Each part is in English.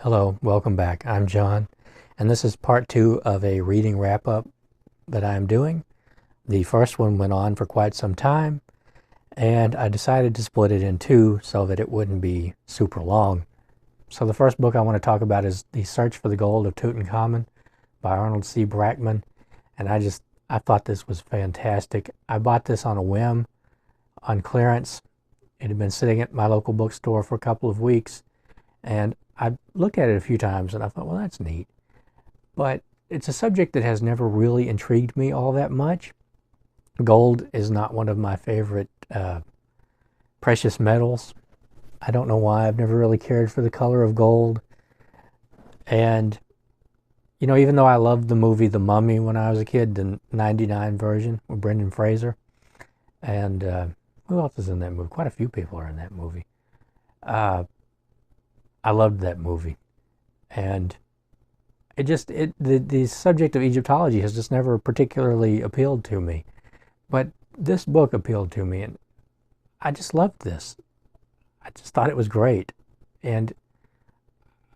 Hello, welcome back. I'm John, and this is part two of a reading wrap-up that I'm doing. The first one went on for quite some time, and I decided to split it in two so that it wouldn't be super long. So the first book I want to talk about is The Search for the Gold of Tutankhamen by Arnold C. Brackman, and I thought this was fantastic. I bought this on a whim, on clearance. It had been sitting at my local bookstore for a couple of weeks, and I looked at it a few times and I thought, well, that's neat. But it's a subject that has never really intrigued me all that much. Gold is not one of my favorite precious metals. I don't know why. I've never really cared for the color of gold. And, you know, even though I loved the movie The Mummy when I was a kid, the 99 version with Brendan Fraser, and who else is in that movie? Quite a few people are in that movie. I loved that movie, and the subject of Egyptology has just never particularly appealed to me. But this book appealed to me, and I just loved this. I just thought it was great, and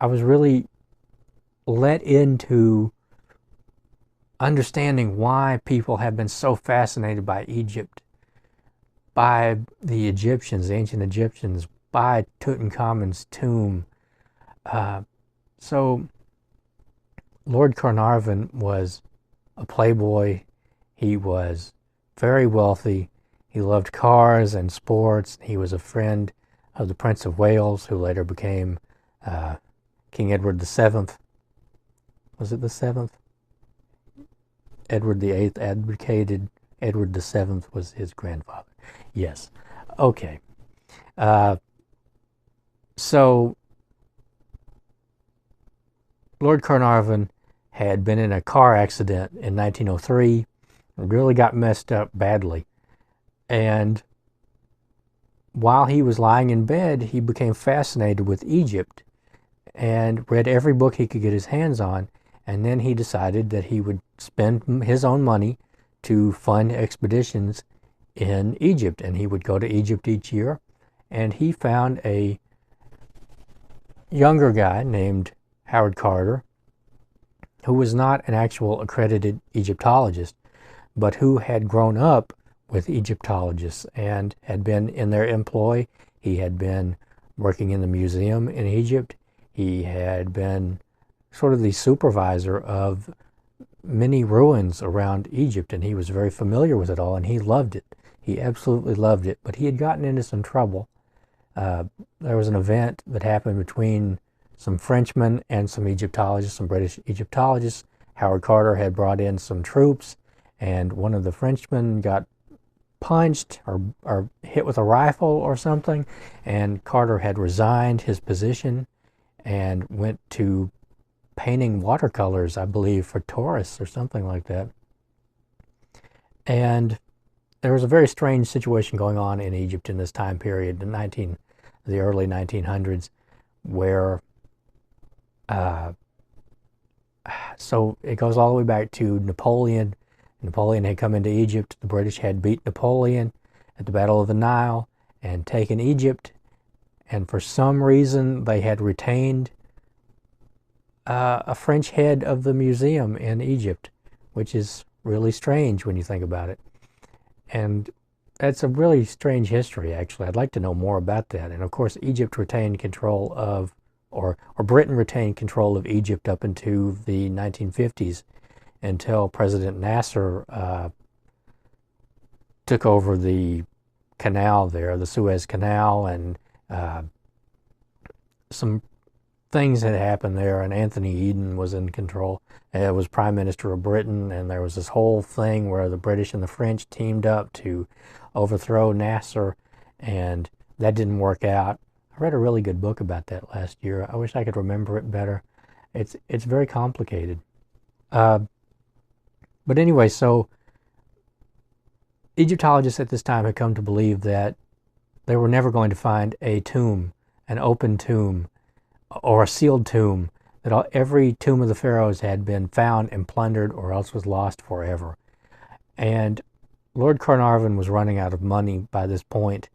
I was really let into understanding why people have been so fascinated by Egypt, by the Egyptians, the ancient Egyptians, by Tutankhamun's tomb. So Lord Carnarvon was a playboy. He was very wealthy. He loved cars and sports. He was a friend of the Prince of Wales, who later became King Edward VII. Was it the seventh? Edward VIII advocated. Edward VII was his grandfather. Yes. Okay. So Lord Carnarvon had been in a car accident in 1903, really got messed up badly. And while he was lying in bed, he became fascinated with Egypt and read every book he could get his hands on. And then he decided that he would spend his own money to fund expeditions in Egypt. And he would go to Egypt each year. And he found a younger guy named Howard Carter, who was not an actual accredited Egyptologist, but who had grown up with Egyptologists and had been in their employ. He had been working in the museum in Egypt. He had been sort of the supervisor of many ruins around Egypt, and he was very familiar with it all, and he loved it. He absolutely loved it, but he had gotten into some trouble. There was an event that happened between some Frenchmen and some Egyptologists, some British Egyptologists. Howard Carter had brought in some troops, and one of the Frenchmen got punched or hit with a rifle or something, and Carter had resigned his position and went to painting watercolors, I believe, for tourists or something like that. And there was a very strange situation going on in Egypt in this time period, the early 1900s, where so it goes all the way back to Napoleon. Napoleon had come into Egypt. The British had beat Napoleon at the Battle of the Nile and taken Egypt. And for some reason, they had retained a French head of the museum in Egypt, which is really strange when you think about it. And that's a really strange history, actually. I'd like to know more about that. And of course, Egypt retained control of, or Britain retained control of Egypt up into the 1950s, until President Nasser took over the canal there, the Suez Canal, and some things had happened there, and Anthony Eden was in control. It was Prime Minister of Britain, and there was this whole thing where the British and the French teamed up to overthrow Nasser, and that didn't work out. I read a really good book about that last year. I wish I could remember it better. It's very complicated. But anyway, so Egyptologists at this time had come to believe that they were never going to find a tomb, an open tomb, or a sealed tomb, that every tomb of the pharaohs had been found and plundered or else was lost forever. And Lord Carnarvon was running out of money by this point,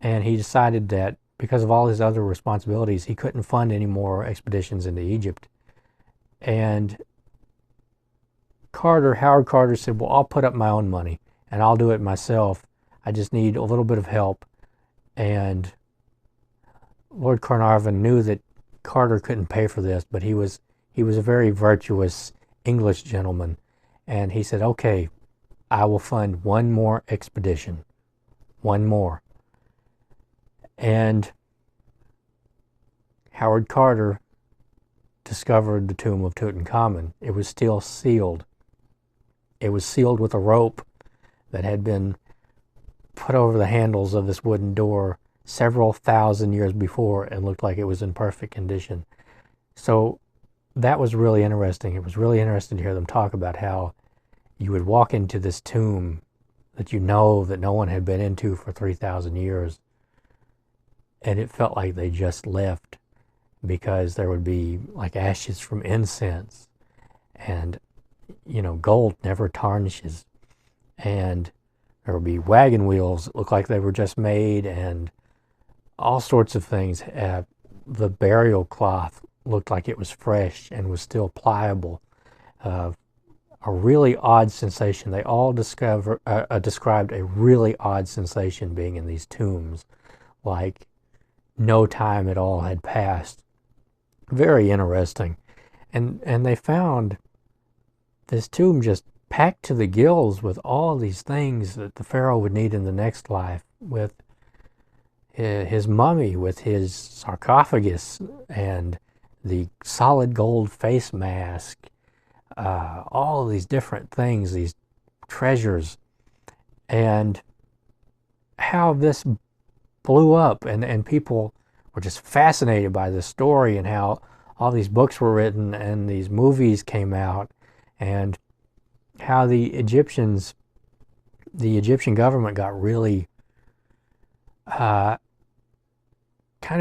and he decided that because of all his other responsibilities, he couldn't fund any more expeditions into Egypt. And Howard Carter said, well, I'll put up my own money and I'll do it myself. I just need a little bit of help. And Lord Carnarvon knew that Carter couldn't pay for this, but he was a very virtuous English gentleman. And he said, okay, I will fund one more expedition. One more. And Howard Carter discovered the tomb of Tutankhamen. It was still sealed. It was sealed with a rope that had been put over the handles of this wooden door several thousand years before and looked like it was in perfect condition. So that was really interesting. It was really interesting to hear them talk about how you would walk into this tomb that you know that no one had been into for 3,000 years, and it felt like they just left, because there would be like ashes from incense, and gold never tarnishes, and there would be wagon wheels that looked like they were just made, and all sorts of things. The burial cloth looked like it was fresh and was still pliable. A really odd sensation. They all described a really odd sensation being in these tombs, like no time at all had passed. Very interesting. And they found this tomb just packed to the gills with all these things that the pharaoh would need in the next life, with his mummy, with his sarcophagus, and the solid gold face mask, all of these different things, these treasures, and how this blew up, and people were just fascinated by this story, and how all these books were written and these movies came out, and how the Egyptian government got really kind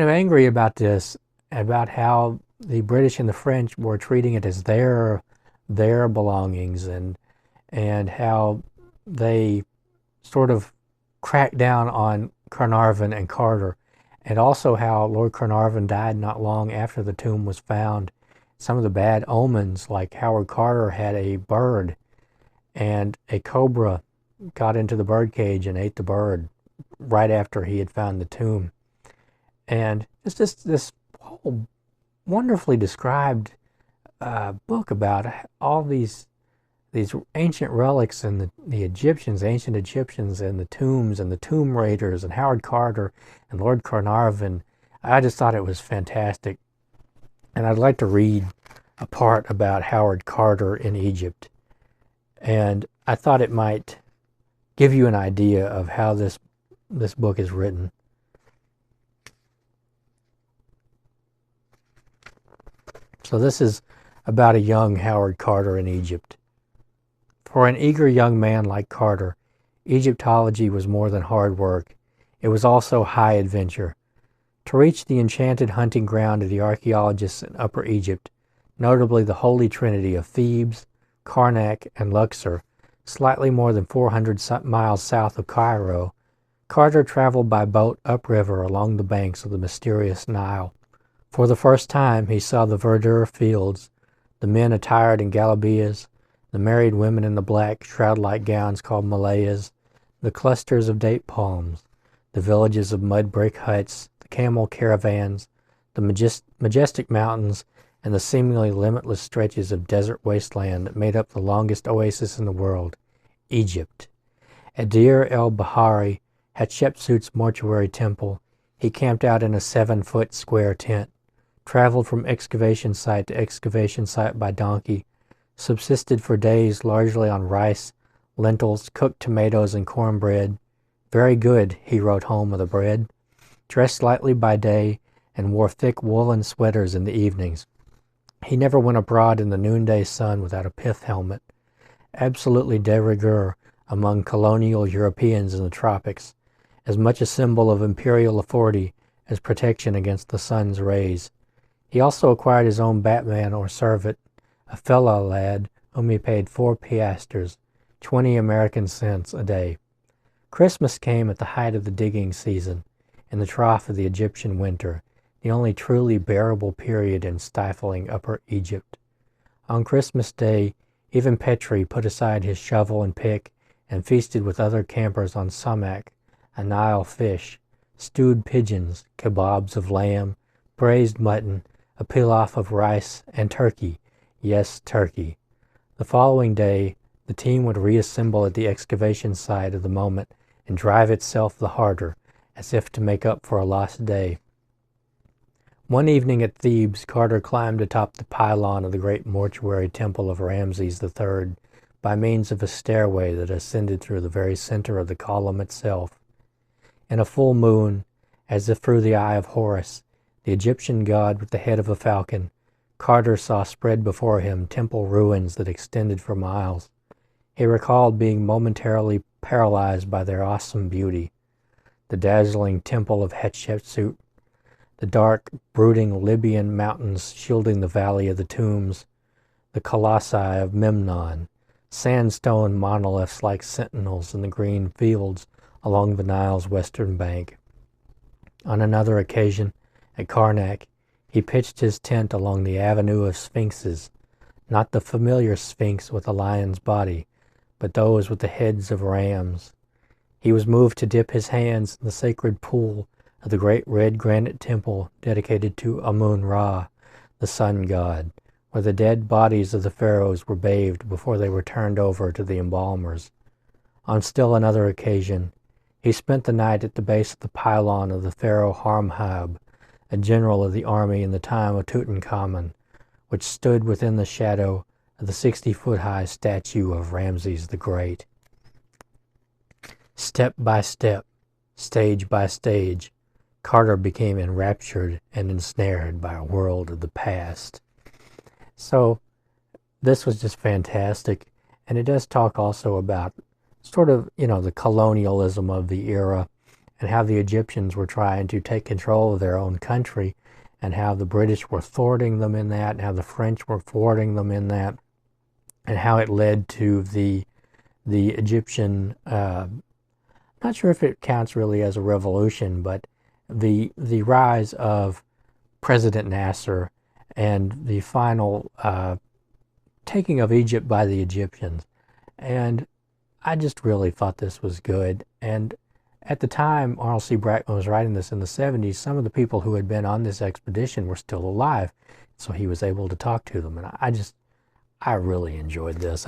of angry about this, about how the British and the French were treating it as their belongings, and how they sort of cracked down on Carnarvon and Carter, and also how Lord Carnarvon died not long after the tomb was found. Some of the bad omens, like Howard Carter had a bird, and a cobra got into the bird cage and ate the bird right after he had found the tomb. And it's just this whole wonderfully described book about all these ancient relics, and the ancient Egyptians, and the tombs, and the tomb raiders, and Howard Carter, and Lord Carnarvon. I just thought it was fantastic. And I'd like to read a part about Howard Carter in Egypt. And I thought it might give you an idea of how this book is written. So this is about a young Howard Carter in Egypt. For an eager young man like Carter, Egyptology was more than hard work. It was also high adventure. To reach the enchanted hunting ground of the archaeologists in Upper Egypt, notably the Holy Trinity of Thebes, Karnak, and Luxor, slightly more than 400 miles south of Cairo, Carter traveled by boat upriver along the banks of the mysterious Nile. For the first time he saw the verdure fields, the men attired in galabeas, the married women in the black shroud-like gowns called malayas, the clusters of date palms, the villages of mud brick huts, the camel caravans, the majestic mountains, and the seemingly limitless stretches of desert wasteland that made up the longest oasis in the world, Egypt. At Deir el-Bahari, Hatshepsut's mortuary temple, he camped out in a 7-foot square tent, traveled from excavation site to excavation site by donkey, subsisted for days largely on rice, lentils, cooked tomatoes, and cornbread. Very good, he wrote home of the bread. Dressed lightly by day and wore thick woolen sweaters in the evenings. He never went abroad in the noonday sun without a pith helmet. Absolutely de rigueur among colonial Europeans in the tropics, as much a symbol of imperial authority as protection against the sun's rays. He also acquired his own Batman or servant, a fellow lad whom he paid 4 piastres, 20 American cents a day. Christmas came at the height of the digging season, in the trough of the Egyptian winter, the only truly bearable period in stifling Upper Egypt. On Christmas Day, even Petrie put aside his shovel and pick and feasted with other campers on sumac, a Nile fish, stewed pigeons, kebabs of lamb, braised mutton, a pilaf of rice, and turkey. Yes, turkey. The following day, the team would reassemble at the excavation site of the moment and drive itself the harder, as if to make up for a lost day. One evening at Thebes, Carter climbed atop the pylon of the great mortuary temple of Ramses III by means of a stairway that ascended through the very center of the column itself. In a full moon, as if through the eye of Horus, the Egyptian god with the head of a falcon, Carter saw spread before him temple ruins that extended for miles. He recalled being momentarily paralyzed by their awesome beauty. The dazzling temple of Hatshepsut, the dark, brooding Libyan mountains shielding the valley of the tombs, the colossi of Memnon, sandstone monoliths like sentinels in the green fields along the Nile's western bank. On another occasion, at Karnak, he pitched his tent along the avenue of sphinxes, not the familiar sphinx with a lion's body, but those with the heads of rams. He was moved to dip his hands in the sacred pool of the great red granite temple dedicated to Amun-Ra, the sun god, where the dead bodies of the pharaohs were bathed before they were turned over to the embalmers. On still another occasion, he spent the night at the base of the pylon of the pharaoh Harmhab, a general of the army in the time of Tutankhamen, which stood within the shadow of the 60-foot-high statue of Ramses the Great. Step by step, stage by stage, Carter became enraptured and ensnared by a world of the past. So this was just fantastic, and it does talk also about sort of, the colonialism of the era and how the Egyptians were trying to take control of their own country and how the British were thwarting them in that and how the French were thwarting them in that and how it led to the Egyptian, not sure if it counts really as a revolution, but the rise of President Nasser and the final taking of Egypt by the Egyptians. And I just really thought this was good. And at the time Arnold C. Brackman was writing this in the 70s, some of the people who had been on this expedition were still alive. So he was able to talk to them. And I really enjoyed this.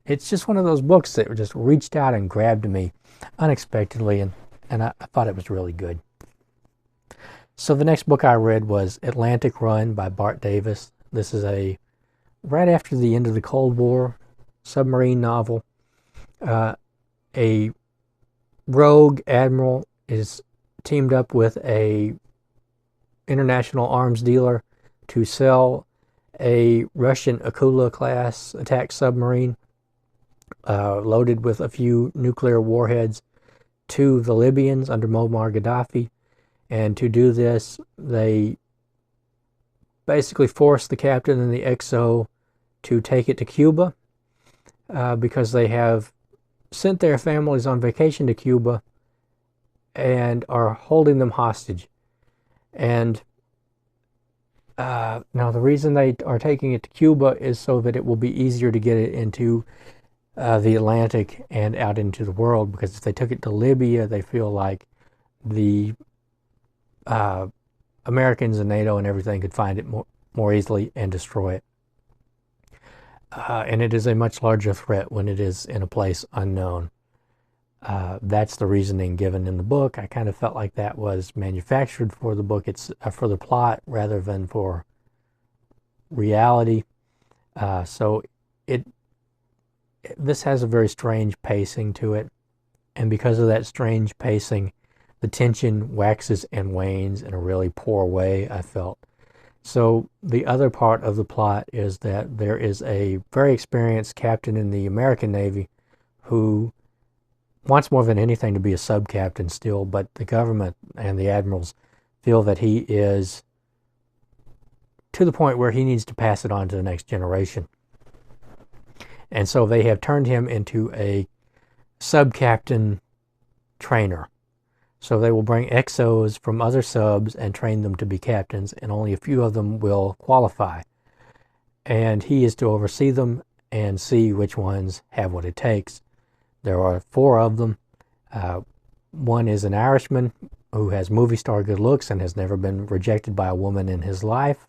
It's just one of those books that just reached out and grabbed me unexpectedly. And I thought it was really good. So the next book I read was Atlantic Run by Bart Davis. This is right after the end of the Cold War submarine novel. A rogue admiral is teamed up with a international arms dealer to sell a Russian Akula-class attack submarine loaded with a few nuclear warheads to the Libyans under Muammar Gaddafi. And to do this, they basically forced the captain and the XO to take it to Cuba because they have sent their families on vacation to Cuba and are holding them hostage. And now the reason they are taking it to Cuba is so that it will be easier to get it into the Atlantic and out into the world, because if they took it to Libya, they feel like the Americans and NATO and everything could find it more easily and destroy it. And it is a much larger threat when it is in a place unknown. That's the reasoning given in the book. I kind of felt like that was manufactured for the book. It's for the plot rather than for reality. So this has a very strange pacing to it. And because of that strange pacing, the tension waxes and wanes in a really poor way, I felt. So the other part of the plot is that there is a very experienced captain in the American Navy who wants more than anything to be a sub-captain still, but the government and the admirals feel that he is to the point where he needs to pass it on to the next generation. And so they have turned him into a sub-captain trainer. So they will bring XOs from other subs and train them to be captains, and only a few of them will qualify. And he is to oversee them and see which ones have what it takes. There are 4 of them. One is an Irishman who has movie star good looks and has never been rejected by a woman in his life.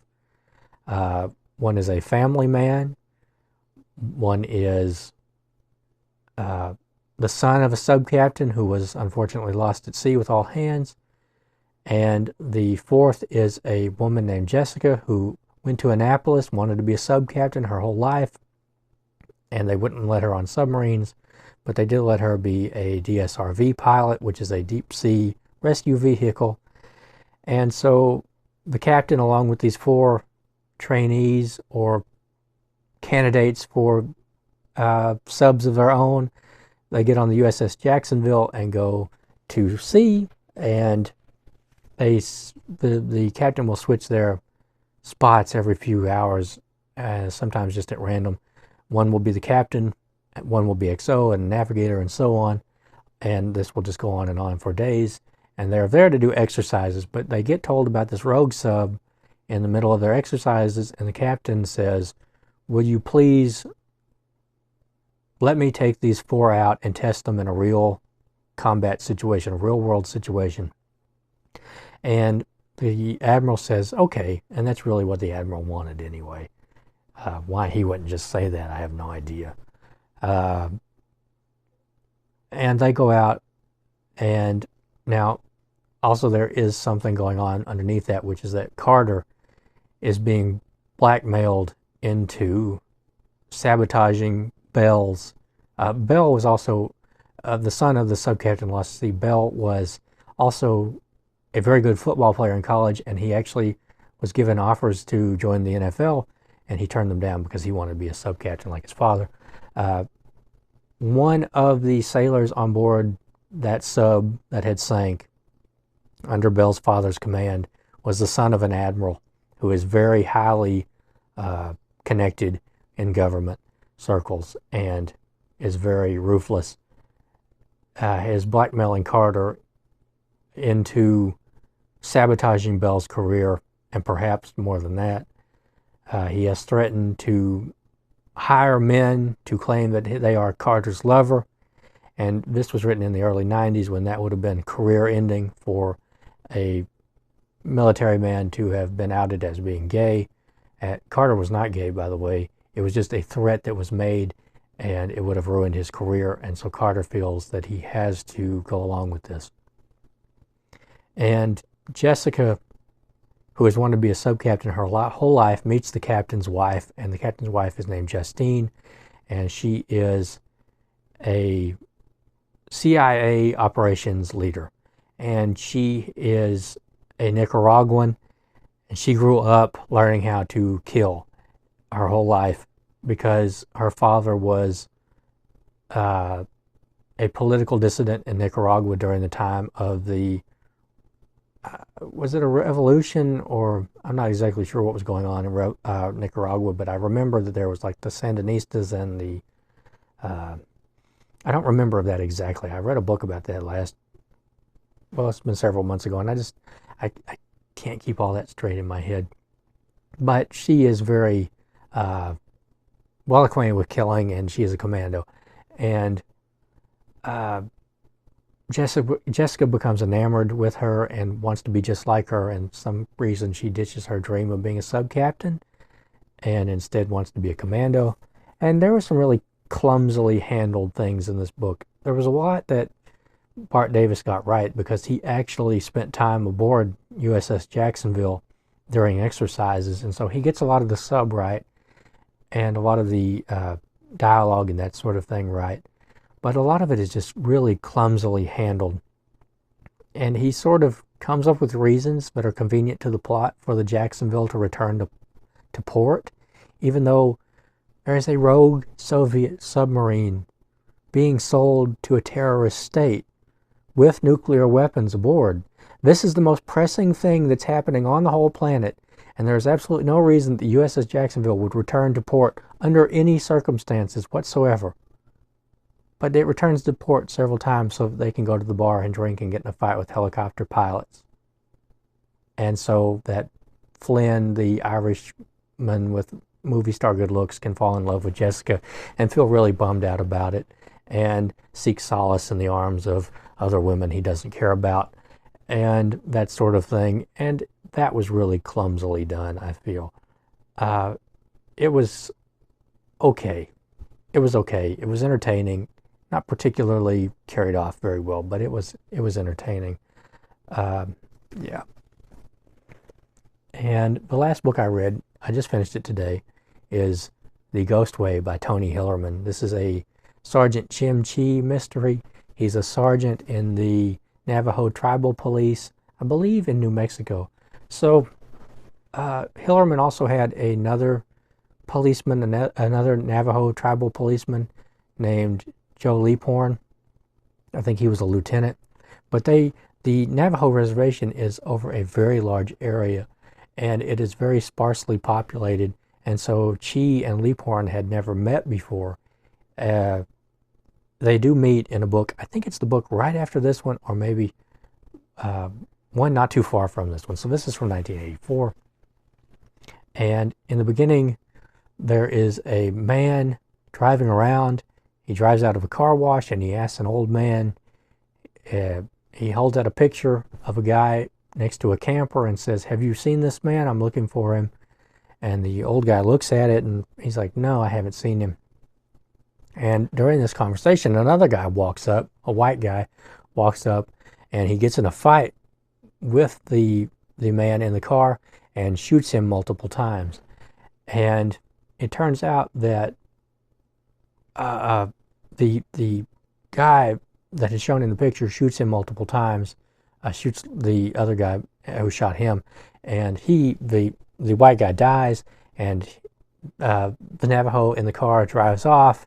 One is a family man. One is the son of a sub-captain who was unfortunately lost at sea with all hands. And the 4th is a woman named Jessica who went to Annapolis, wanted to be a sub-captain her whole life, and they wouldn't let her on submarines, but they did let her be a DSRV pilot, which is a deep-sea rescue vehicle. And so the captain, along with these 4 trainees or candidates for subs of their own, they get on the USS Jacksonville and go to sea, and the captain will switch their spots every few hours, sometimes just at random. One will be the captain, one will be XO and navigator, and so on. And this will just go on and on for days. And they're there to do exercises, but they get told about this rogue sub in the middle of their exercises, and the captain says, "Will you please let me take these 4 out and test them in a real combat situation, a real world situation?" And the admiral says, "Okay," and that's really what the admiral wanted anyway. Why he wouldn't just say that, I have no idea. And they go out, and now also there is something going on underneath that, which is that Carter is being blackmailed into sabotaging Bell's. Bell was also the son of the sub-captain lost at sea. Bell was also a very good football player in college, and he actually was given offers to join the NFL, and he turned them down because he wanted to be a sub-captain like his father. One of the sailors on board that sub that had sank under Bell's father's command was the son of an admiral who is very highly connected in government circles and is very ruthless. Is blackmailing Carter into sabotaging Bell's career, and perhaps more than that. He has threatened to hire men to claim that they are Carter's lover, and this was written in the early 90s when that would have been career ending for a military man to have been outed as being gay. Carter was not gay, by the way. It was just a threat that was made, and it would have ruined his career, and so Carter feels that he has to go along with this. And Jessica, who has wanted to be a sub-captain her whole life, meets the captain's wife, and the captain's wife is named Justine, and she is a CIA operations leader, and she is a Nicaraguan, and she grew up learning how to kill her whole life because her father was a political dissident in Nicaragua during the time of the was it a revolution, or I'm not exactly sure what was going on in Nicaragua, but I remember that there was like the Sandinistas and the I don't remember that exactly. I read a book about that it's been several months ago, and I can't keep all that straight in my head. But she is very well acquainted with killing, and she is a commando. And Jessica becomes enamored with her and wants to be just like her, and some reason she ditches her dream of being a sub-captain and instead wants to be a commando. And there were some really clumsily handled things in this book. There was a lot that Bart Davis got right because he actually spent time aboard USS Jacksonville during exercises, and so he gets a lot of the sub right and a lot of the dialogue and that sort of thing right. But a lot of it is just really clumsily handled. And he sort of comes up with reasons that are convenient to the plot for the Jacksonville to return to port, even though there is a rogue Soviet submarine being sold to a terrorist state with nuclear weapons aboard. This is the most pressing thing that's happening on the whole planet, and there's absolutely no reason that the USS Jacksonville would return to port under any circumstances whatsoever. but it returns to port several times so they can go to the bar and drink and get in a fight with helicopter pilots. And so that Flynn, the Irishman with movie star good looks, can fall in love with Jessica and feel really bummed out about it and seek solace in the arms of other women he doesn't care about and that sort of thing. And that was really clumsily done, I feel. It was okay. It was okay. It was entertaining. Not particularly carried off very well, but it was entertaining. Yeah. And the last book I read, I just finished it today, is The Ghostway by Tony Hillerman. This is a Sergeant Chim Chi mystery. He's a sergeant in the Navajo Tribal Police, I believe in New Mexico. So Hillerman also had another policeman, another Navajo tribal policeman named Joe Leaphorn. I think he was a lieutenant. But the Navajo reservation is over a very large area, and it is very sparsely populated. And so Chi and Leaphorn had never met before. They do meet in a book. I think it's the book right after this one, or maybe one not too far from this one. So this is from 1984. And in the beginning, there is a man driving around. He drives out of a car wash and he asks an old man, he holds out a picture of a guy next to a camper and says, "Have you seen this man? I'm looking for him." And the old guy looks at it and he's like, "No, I haven't seen him." And during this conversation, another guy walks up, a white guy walks up, and he gets in a fight with the man in the car and shoots him multiple times. And it turns out that the guy that is shown in the picture shoots him multiple times, shoots the other guy who shot him, and the white guy dies, and the Navajo in the car drives off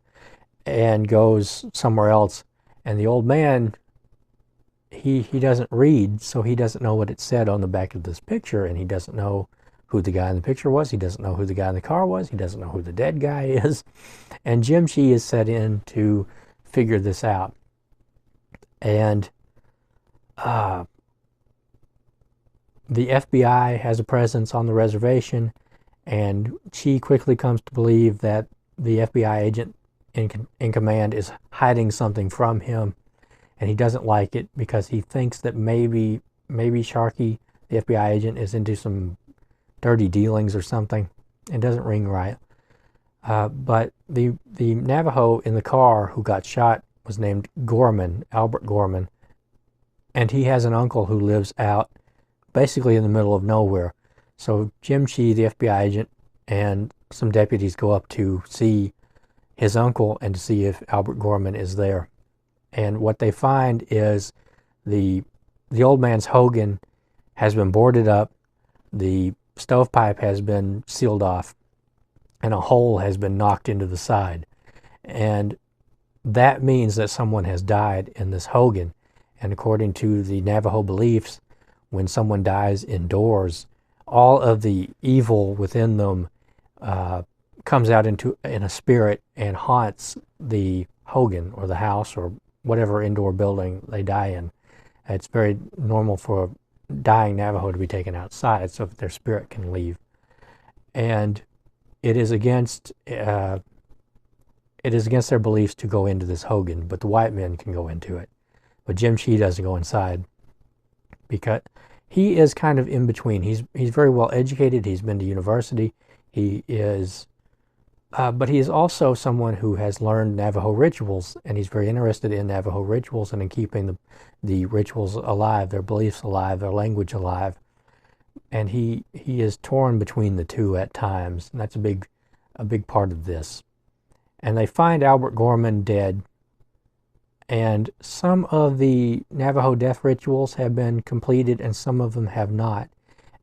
and goes somewhere else. And the old man, he doesn't read, so he doesn't know what it said on the back of this picture, and he doesn't know who the guy in the picture was. He doesn't know who the guy in the car was. He doesn't know who the dead guy is. And Jim Chi is set in to figure this out. And the FBI has a presence on the reservation, and Chi quickly comes to believe that the FBI agent in command is hiding something from him, and he doesn't like it because he thinks that maybe Sharkey, the FBI agent, is into some dirty dealings or something. It doesn't ring right. But the Navajo in the car who got shot was named Gorman, Albert Gorman, and he has an uncle who lives out basically in the middle of nowhere. So Jim Chi, the FBI agent, and some deputies go up to see his uncle and to see if Albert Gorman is there. And what they find is the old man's hogan has been boarded up, the stovepipe has been sealed off, and a hole has been knocked into the side. And that means that someone has died in this hogan. And according to the Navajo beliefs, when someone dies indoors, all of the evil within them comes out in a spirit and haunts the hogan or the house or whatever indoor building they die in. It's very normal for dying Navajo to be taken outside so that their spirit can leave. And it is against their beliefs to go into this hogan, but the white men can go into it. But Jim Chi doesn't go inside because he is kind of in between. He's very well educated. He's been to university. He is, but he is also someone who has learned Navajo rituals, and he's very interested in Navajo rituals and in keeping the rituals alive, their beliefs alive, their language alive. And he is torn between the two at times, and that's a big part of this. And they find Albert Gorman dead, and some of the Navajo death rituals have been completed and some of them have not.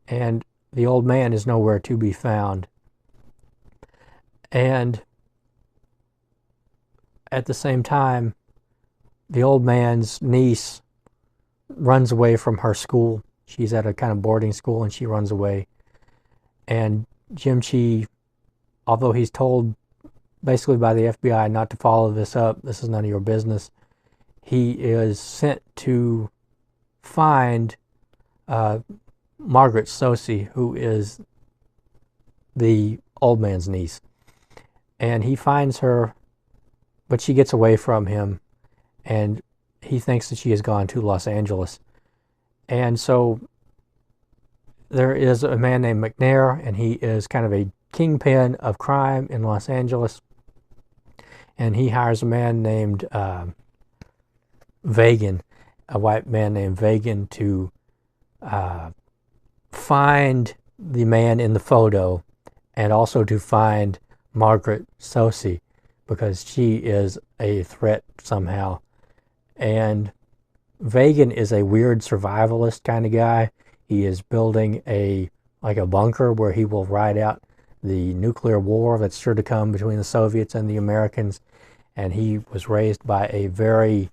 And the old man is nowhere to be found. And at the same time, the old man's niece runs away from her school. She's at a kind of boarding school and she runs away. And Jim Chi, although he's told basically by the FBI not to follow this up. This is none of your business. He is sent to find Margaret Sosi, who is the old man's niece. And he finds her, but she gets away from him, and he thinks that she has gone to Los Angeles. And so there is a man named McNair, and he is kind of a kingpin of crime in Los Angeles. And he hires a man named Vagan, a white man named Vagan, to find the man in the photo, and also to find Margaret Sosi, because she is a threat somehow. And Vagan is a weird survivalist kind of guy. He is building a bunker where he will ride out the nuclear war that's sure to come between the Soviets and the Americans. And he was raised by a very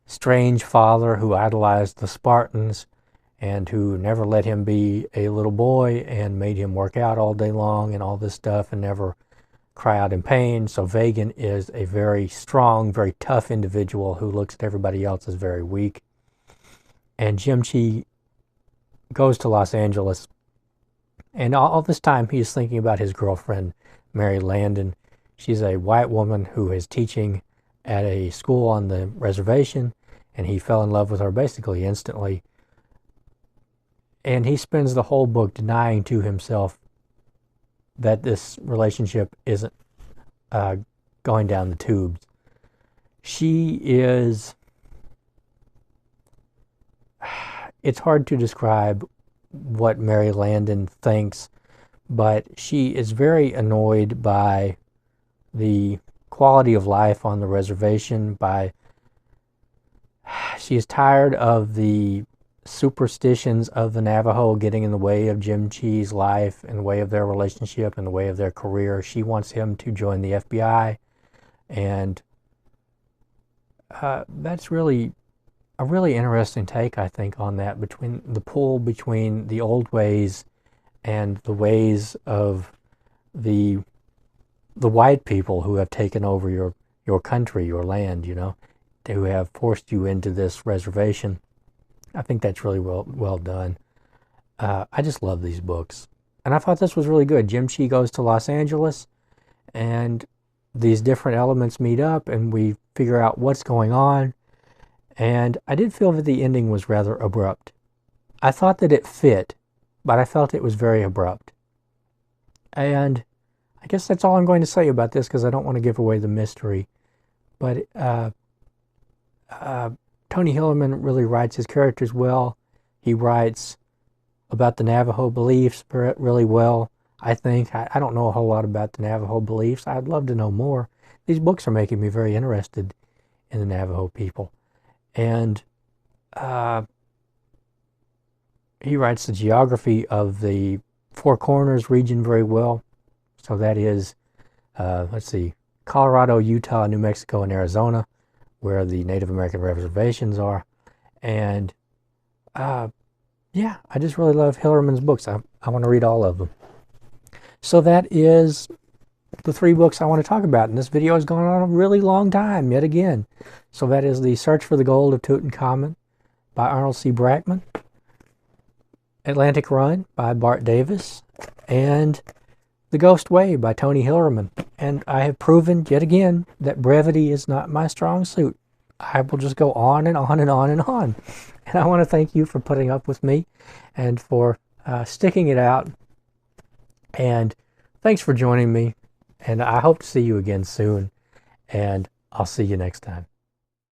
strange father who idolized the Spartans and who never let him be a little boy and made him work out all day long and all this stuff and never cry out in pain. So Vagan is a very strong, very tough individual who looks at everybody else as very weak. And Jim Chi goes to Los Angeles, and all this time he is thinking about his girlfriend, Mary Landon. She's a white woman who is teaching at a school on the reservation, and he fell in love with her basically instantly. And he spends the whole book denying to himself that this relationship isn't going down the tubes. She is... It's hard to describe what Mary Landon thinks, but she is very annoyed by the quality of life on the reservation. She is tired of the superstitions of the Navajo getting in the way of Jim Chi's life, in the way of their relationship, in the way of their career. She wants him to join the FBI, and that's really a really interesting take, I think, on that, between the pull between the old ways and the ways of the white people who have taken over your country, your land, who have forced you into this reservation. I think that's really well done. I just love these books. And I thought this was really good. Jim Chi goes to Los Angeles, and these different elements meet up, and we figure out what's going on. And I did feel that the ending was rather abrupt. I thought that it fit, but I felt it was very abrupt. And I guess that's all I'm going to say about this, because I don't want to give away the mystery. But Tony Hillerman really writes his characters well. He writes about the Navajo beliefs really well, I think. I don't know a whole lot about the Navajo beliefs. I'd love to know more. These books are making me very interested in the Navajo people. And he writes the geography of the Four Corners region very well. So that is, let's see, Colorado, Utah, New Mexico, and Arizona, where the Native American reservations are. And yeah, I just really love Hillerman's books. I want to read all of them. So that is the 3 books I want to talk about. And this video has gone on a really long time, yet again. So that is The Search for the Gold of Tutankhamen by Arnold C. Brackman, Atlantic Run by Bart Davis, and The Ghostway by Tony Hillerman. And I have proven yet again that brevity is not my strong suit. I will just go on and on and on and on. And I want to thank you for putting up with me and for sticking it out. And thanks for joining me. And I hope to see you again soon. And I'll see you next time.